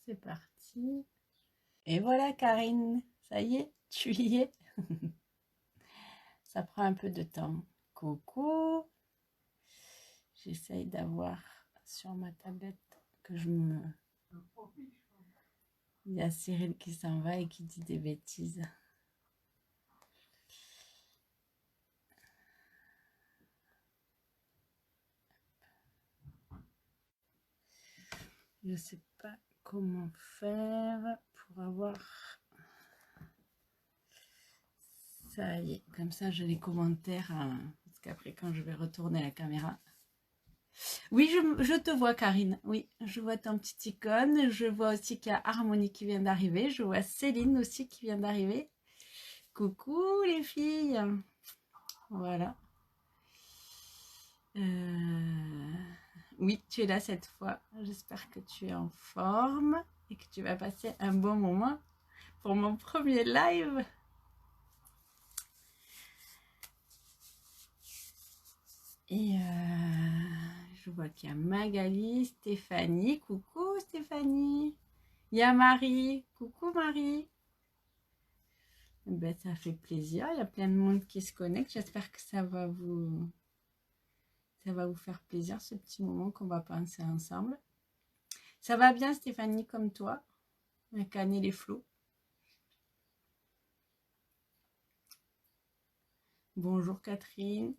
c'est parti. Et voilà Karine, ça y est, tu y es. Ça prend un peu de temps. Coucou. J'essaye d'avoir sur ma tablette que je me... Il y a Cyril qui s'en va et qui dit des bêtises. Je ne sais pas comment faire pour avoir... Ça y est, comme ça j'ai les commentaires. Parce qu'après quand je vais retourner la caméra... Oui, je te vois Karine. Oui, je vois ton petit icône. Je vois aussi qu'il y a Harmonie qui vient d'arriver. Je vois Céline aussi qui vient d'arriver. Coucou les filles. Voilà. Oui, tu es là cette fois. J'espère que tu es en forme et que tu vas passer un bon moment pour mon premier live. Et je vois qu'il y a Magali, Stéphanie. Coucou Stéphanie. Il y a Marie. Coucou Marie. Ben, ça fait plaisir. Il y a plein de monde qui se connecte. J'espère que ça va vous faire plaisir ce petit moment qu'on va passer ensemble. Ça va bien Stéphanie comme toi? Avec Anne et les flots. Bonjour Catherine.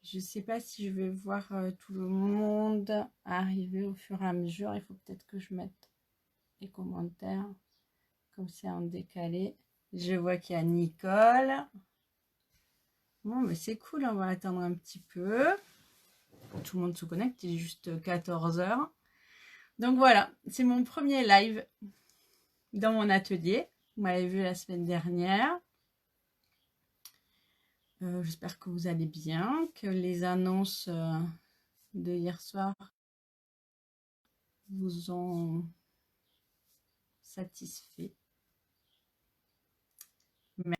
Je ne sais pas si je vais voir tout le monde arriver au fur et à mesure. Il faut peut-être que je mette les commentaires comme c'est en décalé. Je vois qu'il y a Nicole. Bon, mais c'est cool, on va attendre un petit peu. Tout le monde se connecte, il est juste 14 h. Donc voilà, c'est mon premier live dans mon atelier. Vous m'avez vu la semaine dernière. J'espère que vous allez bien, que les annonces de hier soir vous ont satisfait. Mais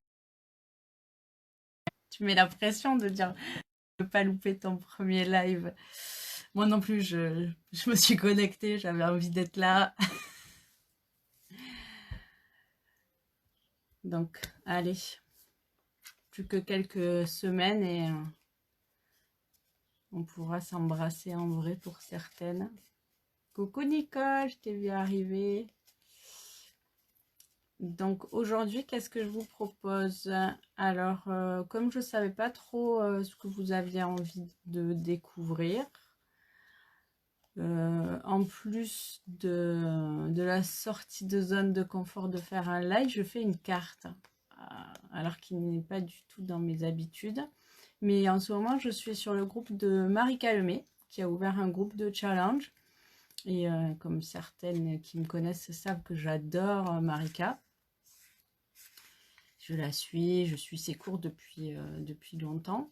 tu mets la pression de dire ne pas louper ton premier live. Moi non plus, je me suis connectée, j'avais envie d'être là. Donc, allez, plus que quelques semaines et on pourra s'embrasser en vrai pour certaines. Coucou Nicole, je t'ai vu arriver. Donc aujourd'hui, qu'est-ce que je vous propose? Alors, comme je ne savais pas trop ce que vous aviez envie de découvrir, en plus de la sortie de zone de confort de faire un live, je fais une carte. Alors qu'il n'est pas du tout dans mes habitudes. Mais en ce moment, je suis sur le groupe de Marie Calmé, qui a ouvert un groupe de challenge. Et comme certaines qui me connaissent savent que j'adore Marika. Je la suis, je suis ses cours depuis longtemps.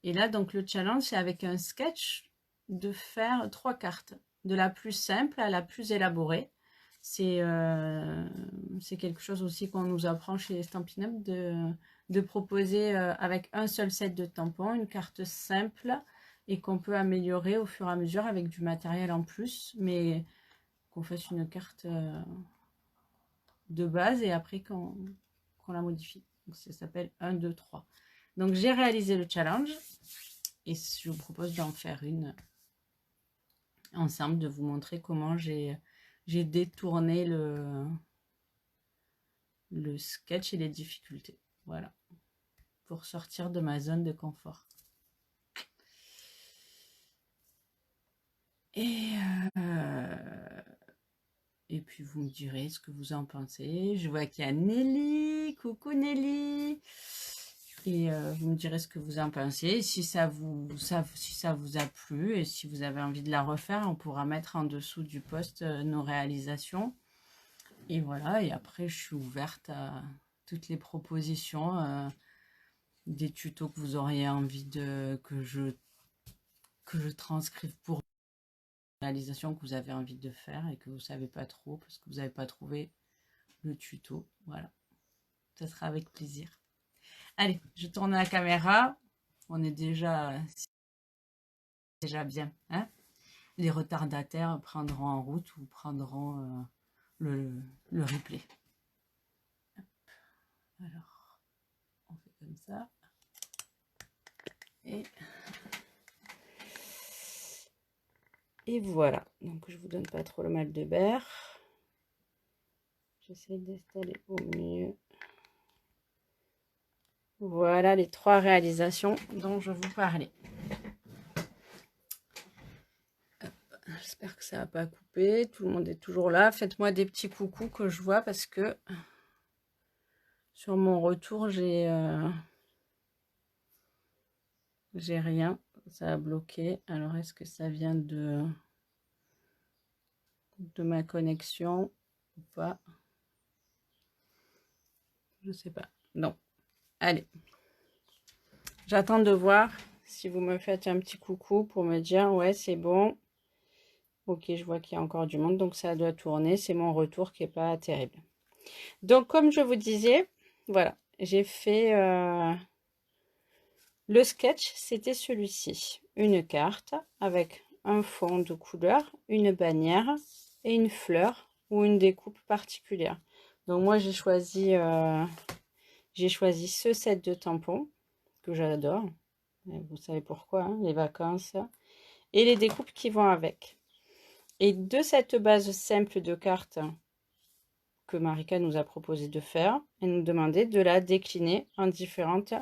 Et là, donc le challenge, c'est avec un sketch de faire 3 cartes, de la plus simple à la plus élaborée. C'est quelque chose aussi qu'on nous apprend chez Stampin' Up de proposer avec un seul set de tampons, une carte simple et qu'on peut améliorer au fur et à mesure avec du matériel en plus, mais qu'on fasse une carte de base et après qu'on la modifie. Donc ça s'appelle 1, 2, 3. Donc j'ai réalisé le challenge et je vous propose d'en faire une ensemble, de vous montrer comment j'ai détourné le sketch et les difficultés. Voilà, pour sortir de ma zone de confort. Et puis vous me direz ce que vous en pensez. Je vois qu'il y a Nelly. Coucou Nelly. Et vous me direz ce que vous en pensez. Si ça vous a plu et si vous avez envie de la refaire, on pourra mettre en dessous du post nos réalisations. Et voilà, et après je suis ouverte à toutes les propositions, des tutos que vous auriez envie que je transcrive pour une réalisation que vous avez envie de faire et que vous ne savez pas trop parce que vous n'avez pas trouvé le tuto. Voilà, ça sera avec plaisir. Allez, je tourne la caméra. On est déjà bien. Hein, les retardataires prendront en route ou prendront le replay. Alors, on fait comme ça. Et voilà. Donc, je vous donne pas trop le mal de berre. J'essaie d'installer au mieux. Voilà les 3 réalisations dont je vous parlais. J'espère que ça n'a pas coupé. Tout le monde est toujours là. Faites-moi des petits coucous que je vois parce que sur mon retour, j'ai rien. Ça a bloqué. Alors, est-ce que ça vient de ma connexion ou pas? Je sais pas. Non. Allez. J'attends de voir si vous me faites un petit coucou pour me dire ouais, c'est bon. Ok, je vois qu'il y a encore du monde, donc ça doit tourner. C'est mon retour qui n'est pas terrible. Donc, comme je vous disais, voilà, j'ai fait le sketch, c'était celui-ci. Une carte avec un fond de couleur, une bannière et une fleur ou une découpe particulière. Donc, moi, j'ai choisi ce set de tampons que j'adore. Vous savez pourquoi, hein, les vacances. Et les découpes qui vont avec. Et de cette base simple de cartes que Marika nous a proposé de faire, elle nous demandait de la décliner en différentes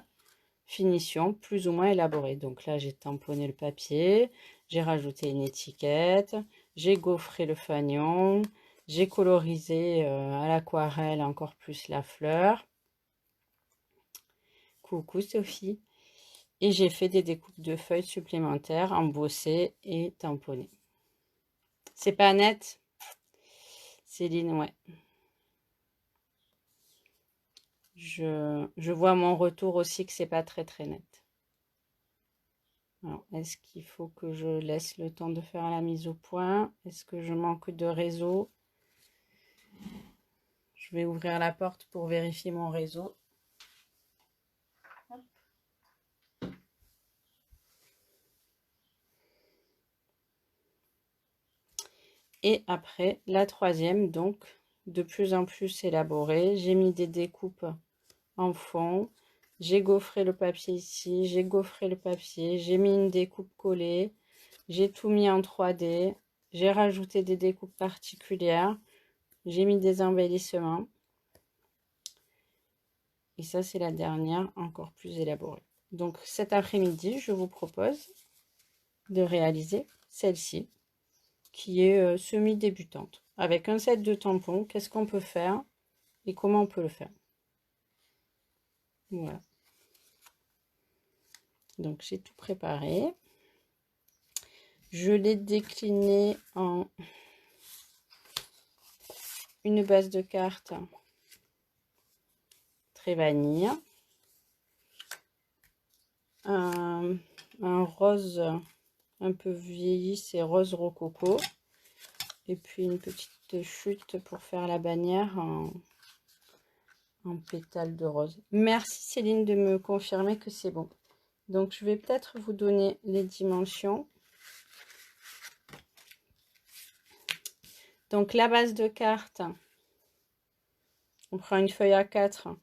finitions plus ou moins élaborées. Donc là, j'ai tamponné le papier, j'ai rajouté une étiquette, j'ai gaufré le fanion, j'ai colorisé à l'aquarelle encore plus la fleur. Coucou Sophie. Et j'ai fait des découpes de feuilles supplémentaires embossées et tamponnées. C'est pas net, Céline, ouais. Je vois mon retour aussi que c'est pas très net. Alors, est-ce qu'il faut que je laisse le temps de faire la mise au point? Est-ce que je manque de réseau? Je vais ouvrir la porte pour vérifier mon réseau. Et après, la troisième, donc, de plus en plus élaborée. J'ai mis des découpes en fond. J'ai gaufré le papier ici. J'ai gaufré le papier. J'ai mis une découpe collée. J'ai tout mis en 3D. J'ai rajouté des découpes particulières. J'ai mis des embellissements. Et ça, c'est la dernière, encore plus élaborée. Donc, cet après-midi, je vous propose de réaliser celle-ci, qui est semi-débutante. Avec un set de tampons, qu'est-ce qu'on peut faire et comment on peut le faire. Voilà. Donc, j'ai tout préparé. Je l'ai décliné en une base de cartes très vanille, un rose un peu vieilli, c'est rose rococo, et puis une petite chute pour faire la bannière en pétales de rose. Merci Céline de me confirmer que c'est bon. Donc je vais peut-être vous donner les dimensions. Donc la base de carte, on prend une feuille A4,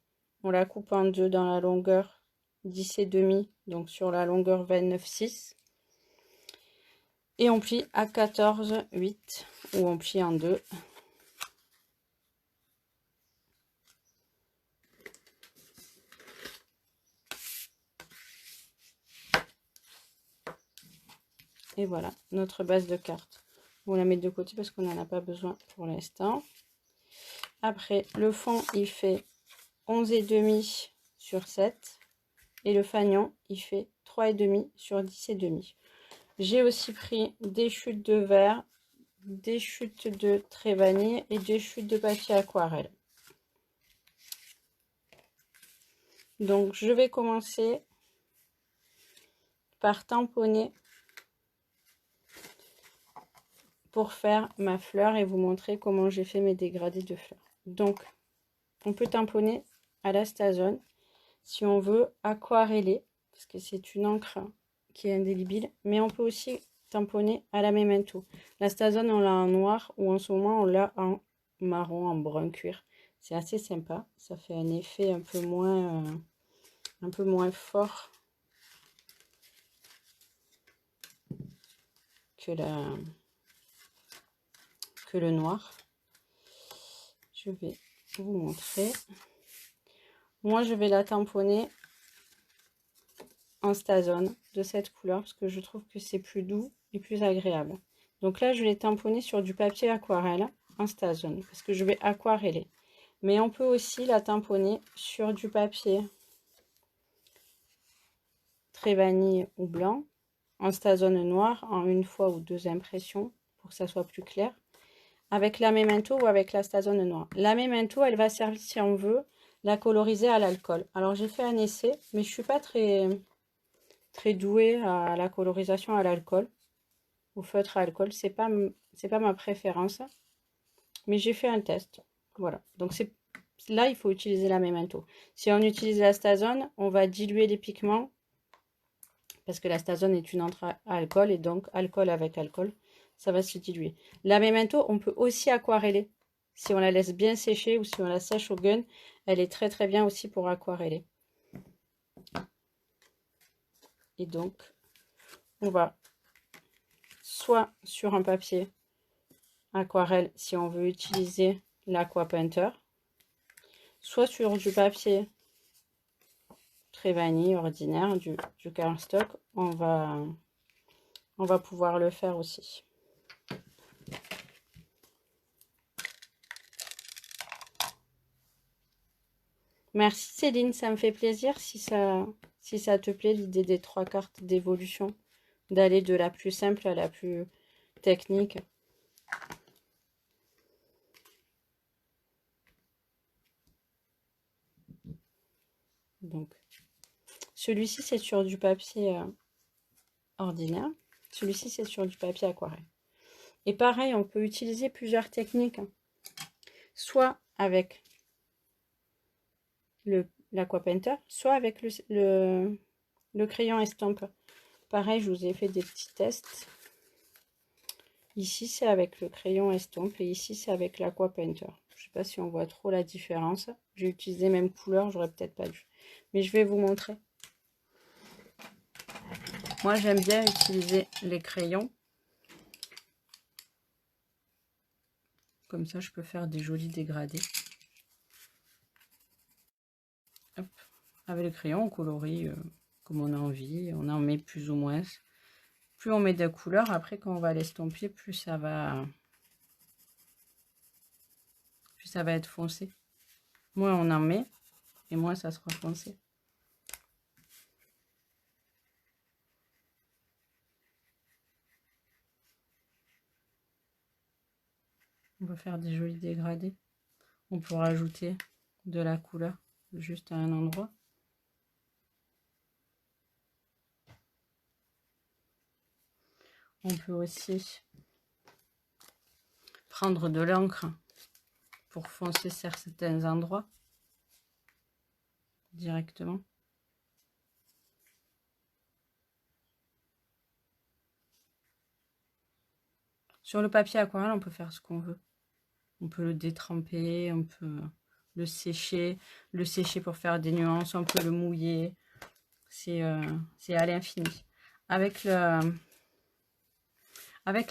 on la coupe en deux dans la longueur 10,5, donc sur la longueur 29,6. Et on plie à 14,8 ou on plie en deux. Et voilà, notre base de carte. On la met de côté parce qu'on n'en a pas besoin pour l'instant. Après, le fond, il fait 11,5 sur 7. Et le fanion, il fait 3,5 sur 10,5. J'ai aussi pris des chutes de verre, des chutes de trait vanille et des chutes de papier aquarelle. Donc, je vais commencer par tamponner pour faire ma fleur et vous montrer comment j'ai fait mes dégradés de fleurs. Donc, on peut tamponner à la Stazone si on veut aquareller, parce que c'est une encre qui est indélébile, mais on peut aussi tamponner à la Memento. La Stazone, on l'a en noir ou en ce moment, on l'a en marron, en brun cuir. C'est assez sympa. Ça fait un effet un peu moins fort que le noir. Je vais vous montrer. Moi, je vais la tamponner en Stazone de cette couleur parce que je trouve que c'est plus doux et plus agréable. Donc là, je vais tamponner sur du papier aquarelle en Stazone parce que je vais aquareller. Mais on peut aussi la tamponner sur du papier très vanille ou blanc en Stazone noir en une fois ou deux impressions pour que ça soit plus clair, avec la Memento ou avec la Stazone noire. La Memento, elle va servir si on veut la coloriser à l'alcool. Alors j'ai fait un essai, mais je suis pas très douée à la colorisation à l'alcool, au feutre à alcool. C'est pas ma préférence, mais j'ai fait un test. Voilà. Donc là, il faut utiliser la Memento. Si on utilise la Stazone, on va diluer les pigments parce que la Stazone est une entre à alcool et donc alcool avec alcool, ça va se diluer. La Memento, on peut aussi aquareller. Si on la laisse bien sécher ou si on la sèche au gun, elle est très très bien aussi pour aquareller. Et donc, on va soit sur un papier aquarelle si on veut utiliser l'Aqua Painter, soit sur du papier très vanille ordinaire, du cardstock, on va pouvoir le faire aussi. Merci Céline, ça me fait plaisir si ça te plaît l'idée des 3 cartes d'évolution, d'aller de la plus simple à la plus technique. Donc, celui-ci c'est sur du papier ordinaire, celui-ci c'est sur du papier aquarelle. Et pareil, on peut utiliser plusieurs techniques, soit avec l'Aqua Painter, soit avec le crayon estompe. Pareil, je vous ai fait des petits tests. Ici, c'est avec le crayon estompe et ici, c'est avec l'Aqua Painter. Je ne sais pas si on voit trop la différence. J'ai utilisé les mêmes couleurs, j'aurais peut-être pas dû. Mais je vais vous montrer. Moi, j'aime bien utiliser les crayons. Comme ça, je peux faire des jolis dégradés. Hop. Avec le crayon, on colorie comme on a envie. On en met plus ou moins. Plus on met de couleurs, après quand on va l'estomper, plus ça va être foncé. Moins on en met, et moins ça sera foncé. On va faire des jolis dégradés. On peut rajouter de la couleur juste à un endroit. On peut aussi prendre de l'encre pour foncer certains endroits directement. Sur le papier aquarelle, on peut faire ce qu'on veut. On peut le détremper, on peut le sécher pour faire des nuances, on peut le mouiller. C'est à l'infini. Avec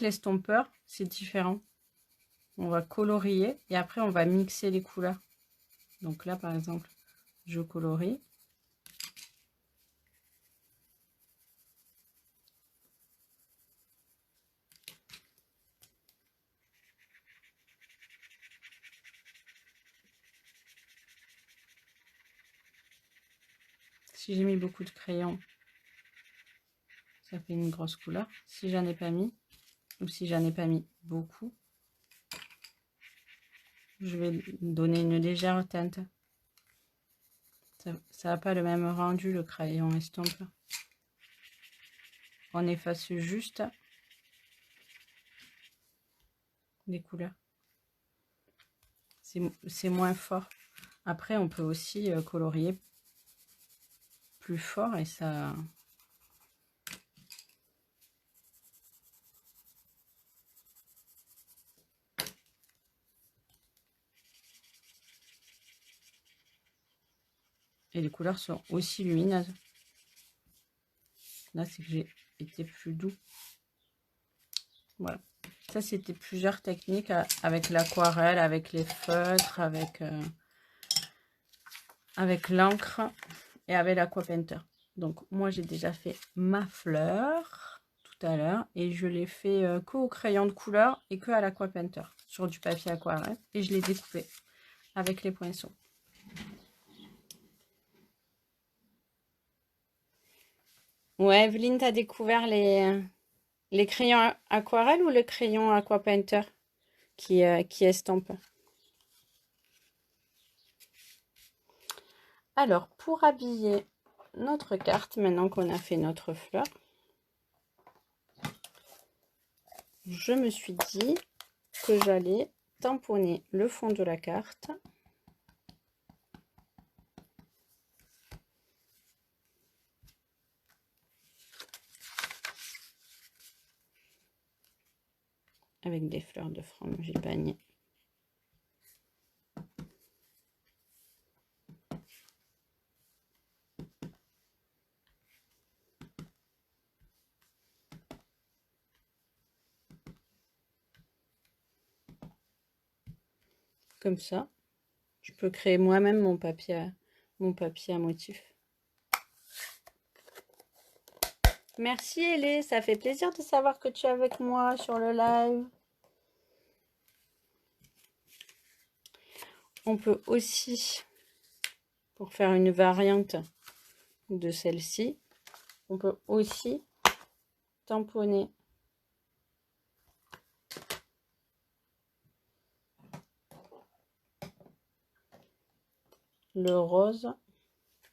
l'estompeur, c'est différent. On va colorier et après on va mixer les couleurs. Donc là, par exemple, je colorie. Si j'ai mis beaucoup de crayons, ça fait une grosse couleur. Si j'en ai pas mis, ou si j'en ai pas mis beaucoup, je vais donner une légère teinte. Ça n'a pas le même rendu, le crayon estompe. On efface juste les couleurs. C'est moins fort. Après, on peut aussi colorier plus fort et ça Et les couleurs sont aussi lumineuses. Là, c'est que j'ai été plus doux. Voilà. Ça, c'était plusieurs techniques avec l'aquarelle, avec les feutres, avec l'encre et avec l'Aqua-Painter. Donc, moi, j'ai déjà fait ma fleur tout à l'heure et je l'ai fait qu'au crayon de couleur et que à l'Aqua-Painter sur du papier aquarelle. Et je l'ai découpé avec les poinçons. Ouais, Evelyne, t'as découvert les crayons aquarelle ou le crayon Aqua-Painter qui estompe? Alors, pour habiller notre carte, maintenant qu'on a fait notre fleur, je me suis dit que j'allais tamponner le fond de la carte avec des fleurs de frangipane. Comme ça, je peux créer moi-même mon papier à motif. Merci Elé, ça fait plaisir de savoir que tu es avec moi sur le live. On peut aussi, pour faire une variante de celle-ci, on peut aussi tamponner le rose.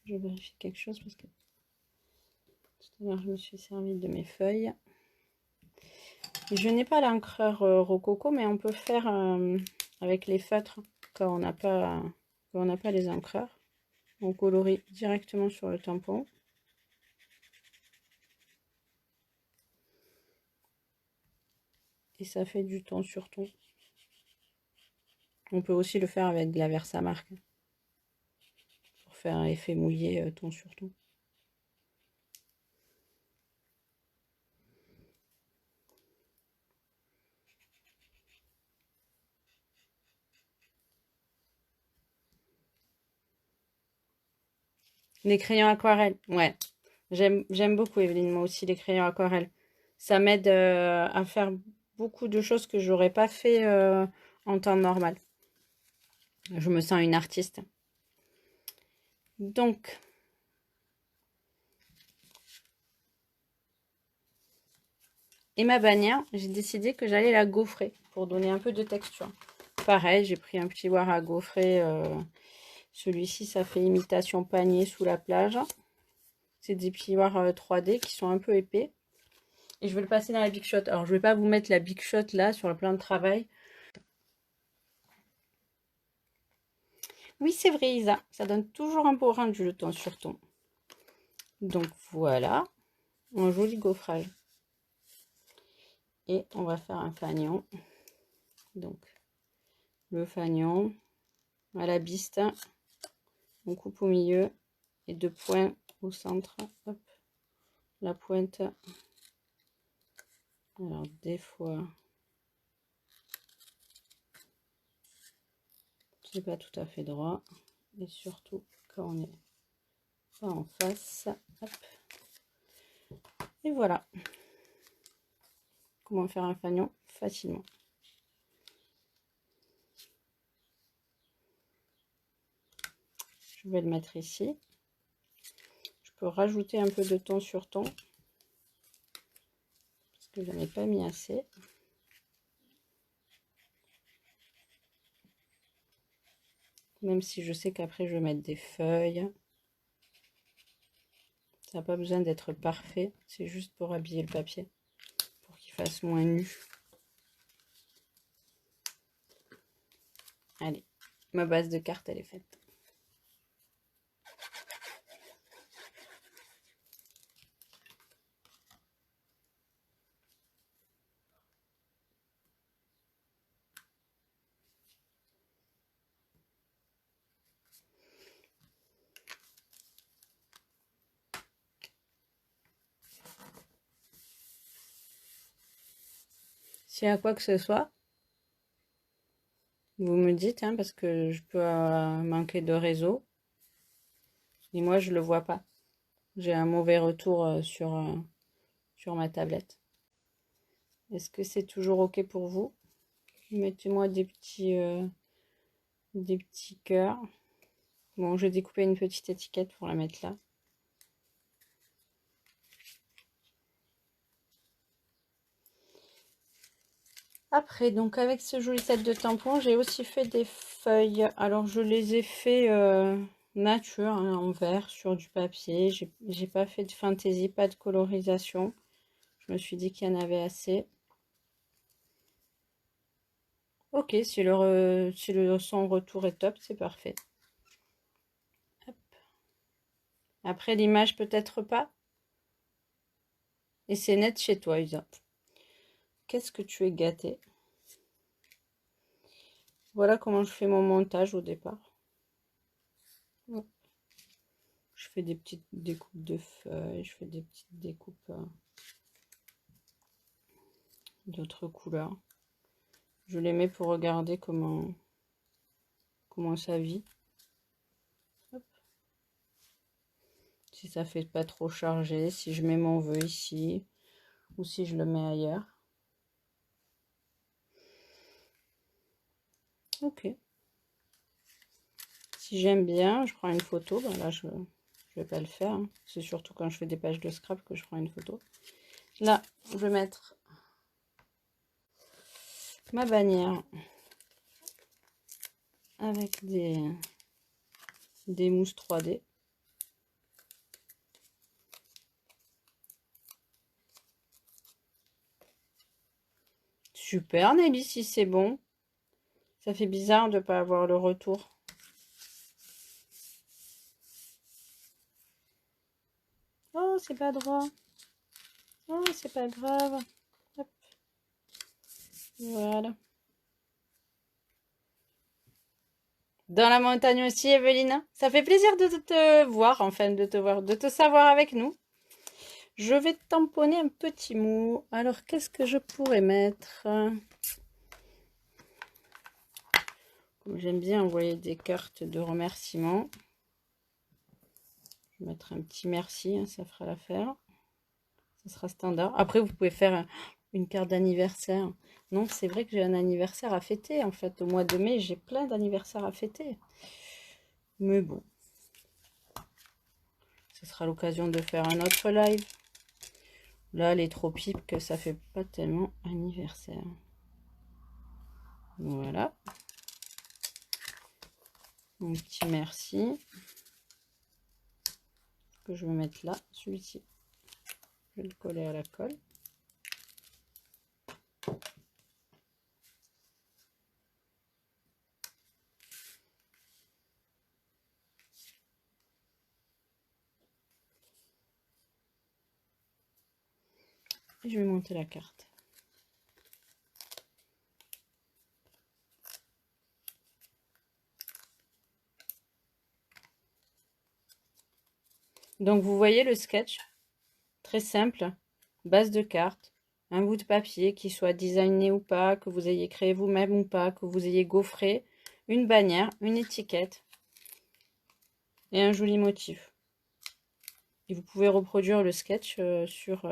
Je vérifie quelque chose parce que tout à l'heure je me suis servi de mes feuilles. Je n'ai pas l'encreur rococo, mais on peut faire avec les feutres quand on n'a pas les encreurs. On colorie directement sur le tampon. Et ça fait du ton sur ton. On peut aussi le faire avec de la Versamark pour faire un effet mouillé ton sur ton. Les crayons aquarelles, ouais. J'aime beaucoup, Evelyne, moi aussi, les crayons aquarelles. Ça m'aide à faire beaucoup de choses que j'aurais pas fait en temps normal. Je me sens une artiste. Donc, et ma bannière, j'ai décidé que j'allais la gaufrer pour donner un peu de texture. Pareil, j'ai pris un petit ware à gaufrer. Celui-ci, ça fait imitation panier sous la plage. C'est des plioirs 3D qui sont un peu épais. Et je vais le passer dans la Big Shot. Alors, je ne vais pas vous mettre la Big Shot là sur le plan de travail. Oui, c'est vrai, Isa. Ça donne toujours un beau rendu le ton sur ton. Donc, voilà. Un joli gaufrage. Et on va faire un fanion. Donc, le fanion à la biste. On coupe au milieu et 2 points au centre. Hop. La pointe. Alors, des fois, c'est pas tout à fait droit. Et surtout, quand on est pas en face. Hop. Et voilà. Comment faire un fanion facilement. Je vais le mettre ici. Je peux rajouter un peu de ton sur ton. Parce que je n'en ai pas mis assez. Même si je sais qu'après je vais mettre des feuilles. Ça n'a pas besoin d'être parfait. C'est juste pour habiller le papier. Pour qu'il fasse moins nu. Allez, ma base de carte elle est faite. S'il y a quoi que ce soit, vous me dites, hein, parce que je peux manquer de réseau. Et moi, je le vois pas. J'ai un mauvais retour sur ma tablette. Est-ce que c'est toujours OK pour vous? Mettez-moi des petits cœurs. Bon, je vais découper une petite étiquette pour la mettre là. Après, donc avec ce joli set de tampons, j'ai aussi fait des feuilles. Alors, je les ai fait nature, hein, en vert, sur du papier. J'ai pas fait de fantaisie, pas de colorisation. Je me suis dit qu'il y en avait assez. Ok, si le son retour est top, c'est parfait. Hop. Après, l'image peut-être pas. Et c'est net chez toi, Isa. Qu'est-ce que tu es gâtée. Voilà comment je fais mon montage au départ. Je fais des petites découpes de feuilles, je fais des petites découpes d'autres couleurs. Je les mets pour regarder comment ça vit. Hop. Si ça fait pas trop chargé, si je mets mon vœu ici ou si je le mets ailleurs. Ok. Si j'aime bien, je prends une photo. Ben là, je vais pas le faire. Hein. C'est surtout quand je fais des pages de scrap que je prends une photo. Là, je vais mettre ma bannière avec des mousses 3D. Super Nelly, si c'est bon. Ça fait bizarre de ne pas avoir le retour. Oh, c'est pas droit. Oh, c'est pas grave. Hop. Voilà. Dans la montagne aussi, Evelyne. Ça fait plaisir de te voir, enfin, de te voir, de te savoir avec nous. Je vais tamponner un petit mot. Alors, qu'est-ce que je pourrais mettre? Comme j'aime bien envoyer des cartes de remerciement. Je vais mettre un petit merci, hein, ça fera l'affaire. Ça sera standard. Après, vous pouvez faire une carte d'anniversaire. Non, c'est vrai que j'ai un anniversaire à fêter. En fait, au mois de mai, j'ai plein d'anniversaires à fêter. Mais bon. Ce sera l'occasion de faire un autre live. Là, elle est trop pipe que ça fait pas tellement anniversaire. Voilà. Un petit merci. Que je vais mettre là, celui-ci. Je vais le coller à la colle. Et je vais monter la carte. Donc vous voyez le sketch, très simple, base de carte, un bout de papier qui soit designé ou pas, que vous ayez créé vous-même ou pas, que vous ayez gaufré, une bannière, une étiquette et un joli motif. Et vous pouvez reproduire le sketch sur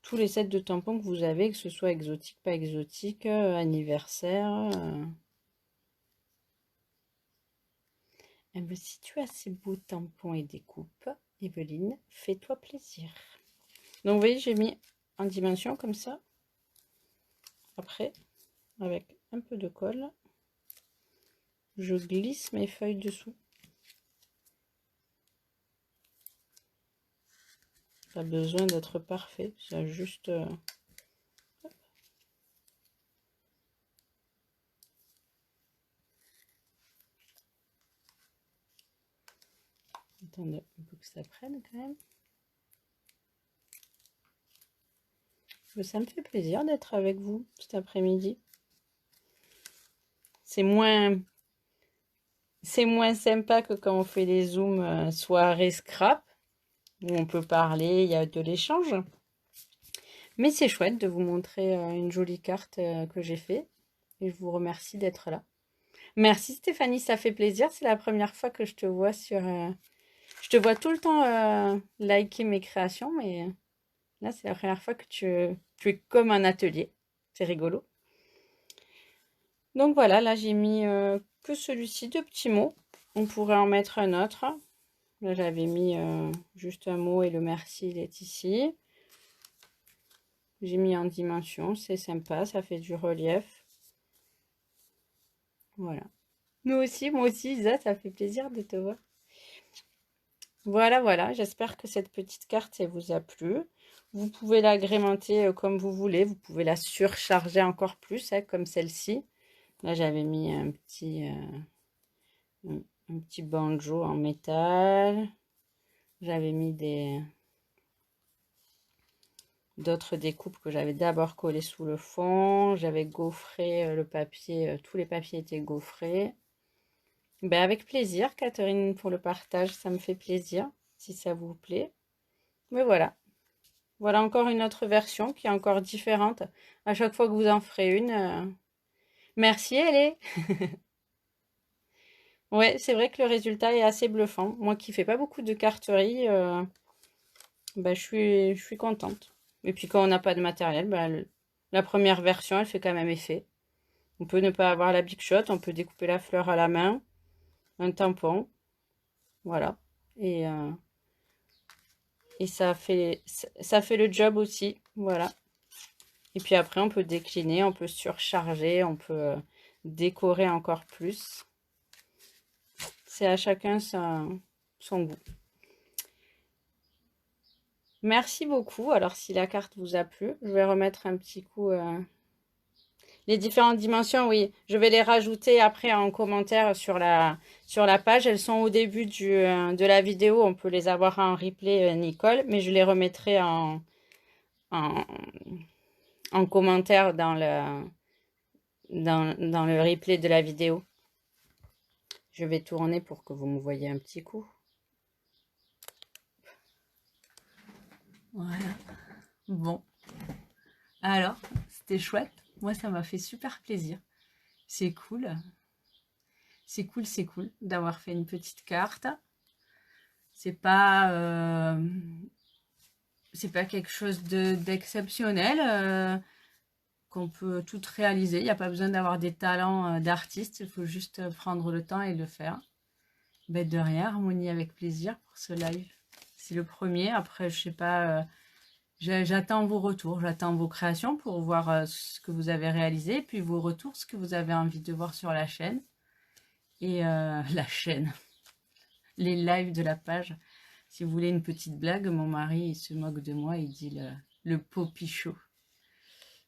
tous les sets de tampons que vous avez, que ce soit exotique, pas exotique, anniversaire. Eh bien, si tu as ces beaux tampons et découpes, Evelyne, fais-toi plaisir. Donc, vous voyez, j'ai mis en dimension comme ça. Après, avec un peu de colle, je glisse mes feuilles dessous. Pas besoin d'être parfait, c'est juste... Attendez un peu que ça prenne quand même. Mais ça me fait plaisir d'être avec vous cet après-midi. C'est moins sympa que quand on fait les zooms soirée scrap, où on peut parler, il y a de l'échange. Mais c'est chouette de vous montrer une jolie carte que j'ai fait. Et je vous remercie d'être là. Merci Stéphanie, ça fait plaisir. C'est la première fois que je te vois sur... Je te vois tout le temps liker mes créations, mais là, c'est la première fois que tu es comme un atelier. C'est rigolo. Donc voilà, là, j'ai mis que celui-ci de petits mots. On pourrait en mettre un autre. Là, j'avais mis juste un mot et le merci, il est ici. J'ai mis en dimension, c'est sympa, ça fait du relief. Voilà. Moi aussi, Isa, ça fait plaisir de te voir. Voilà, voilà, j'espère que cette petite carte, elle vous a plu. Vous pouvez l'agrémenter comme vous voulez. Vous pouvez la surcharger encore plus, hein, comme celle-ci. Là, j'avais mis un petit banjo en métal. J'avais mis d'autres découpes que j'avais d'abord collées sous le fond. J'avais gaufré le papier. Tous les papiers étaient gaufrés. Ben, avec plaisir, Catherine, pour le partage. Ça me fait plaisir, si ça vous plaît. Mais voilà. Voilà encore une autre version qui est encore différente. À chaque fois que vous en ferez une. Merci, Ellie. Ouais, c'est vrai que le résultat est assez bluffant. Moi qui fais pas beaucoup de carterie, bah, je suis contente. Et puis quand on n'a pas de matériel, bah, la première version, elle fait quand même effet. On peut ne pas avoir la Big Shot, on peut découper la fleur à la main, un tampon, voilà. Et ça fait le job aussi, voilà. Et puis après, on peut décliner, on peut surcharger, on peut décorer encore plus. C'est à chacun son goût. Merci beaucoup. Alors, si la carte vous a plu, je vais remettre un petit coup les différentes dimensions. Oui, je vais les rajouter après en commentaire sur la page. Elles sont au début de la vidéo. On peut les avoir en replay, Nicole, mais je les remettrai en, en commentaire dans le replay de la vidéo. Je vais tourner pour que vous me voyez un petit coup. Voilà. Bon. Alors, c'était chouette. Moi, ça m'a fait super plaisir. C'est cool. C'est cool d'avoir fait une petite carte. C'est pas quelque chose d'exceptionnel qu'on peut tout réaliser. Il n'y a pas besoin d'avoir des talents d'artiste. Il faut juste prendre le temps et le faire. Bête de rien, Harmonie avec plaisir pour ce live. C'est le premier. Après, je sais pas... j'attends vos retours, j'attends vos créations pour voir ce que vous avez réalisé, puis vos retours, ce que vous avez envie de voir sur la chaîne. Et la chaîne, les lives de la page. Si vous voulez une petite blague, mon mari il se moque de moi, il dit le Poppy Show.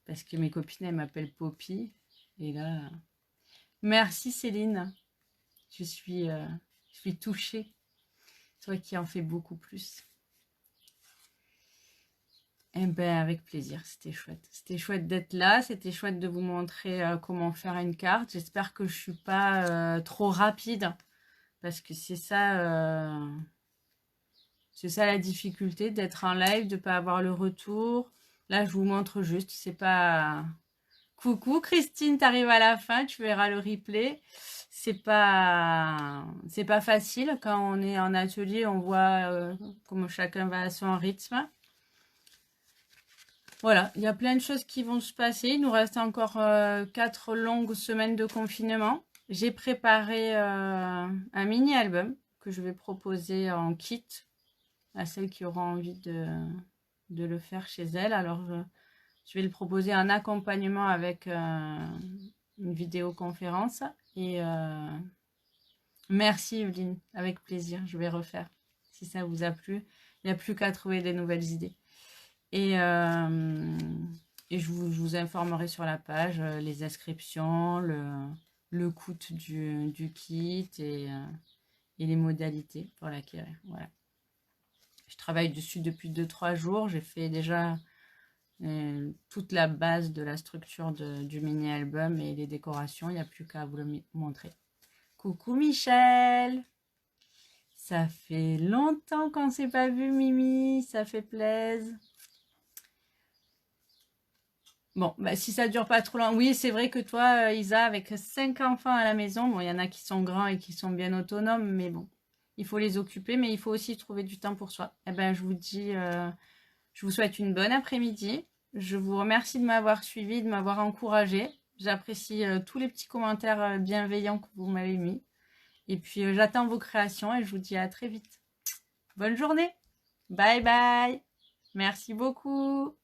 Parce que mes copines, elles m'appellent Poppy. Et là, merci Céline. Je suis touchée. Toi qui en fais beaucoup plus. Eh ben, avec plaisir, c'était chouette. C'était chouette d'être là, c'était chouette de vous montrer comment faire une carte. J'espère que je suis pas trop rapide, parce que c'est ça la difficulté d'être en live, de ne pas avoir le retour. Là, je vous montre juste, c'est pas... Coucou Christine, t'arrives à la fin, tu verras le replay. C'est pas facile quand on est en atelier, on voit comment chacun va à son rythme. Voilà, il y a plein de choses qui vont se passer. Il nous reste encore 4 longues semaines de confinement. J'ai préparé un mini-album que je vais proposer en kit à celles qui auront envie de le faire chez elles. Alors, je vais le proposer en accompagnement avec une vidéoconférence. Et merci Evelyne, avec plaisir, je vais refaire. Si ça vous a plu, il n'y a plus qu'à trouver des nouvelles idées. Et je vous informerai sur la page les inscriptions, le coût du kit et les modalités pour l'acquérir. Voilà. Je travaille dessus depuis 2-3 jours. J'ai fait déjà toute la base de la structure du mini-album et les décorations. Il n'y a plus qu'à vous le montrer. Coucou Michel! Ça fait longtemps qu'on ne s'est pas vu, Mimi. Ça fait plaisir. Bon, bah, si ça dure pas trop longtemps. Oui, c'est vrai que toi, Isa, avec 5 enfants à la maison, bon, il y en a qui sont grands et qui sont bien autonomes, mais bon, il faut les occuper, mais il faut aussi trouver du temps pour soi. Eh ben, je vous dis, je vous souhaite une bonne après-midi. Je vous remercie de m'avoir suivi, de m'avoir encouragé. J'apprécie tous les petits commentaires bienveillants que vous m'avez mis. Et puis, j'attends vos créations et je vous dis à très vite. Bonne journée. Bye bye. Merci beaucoup.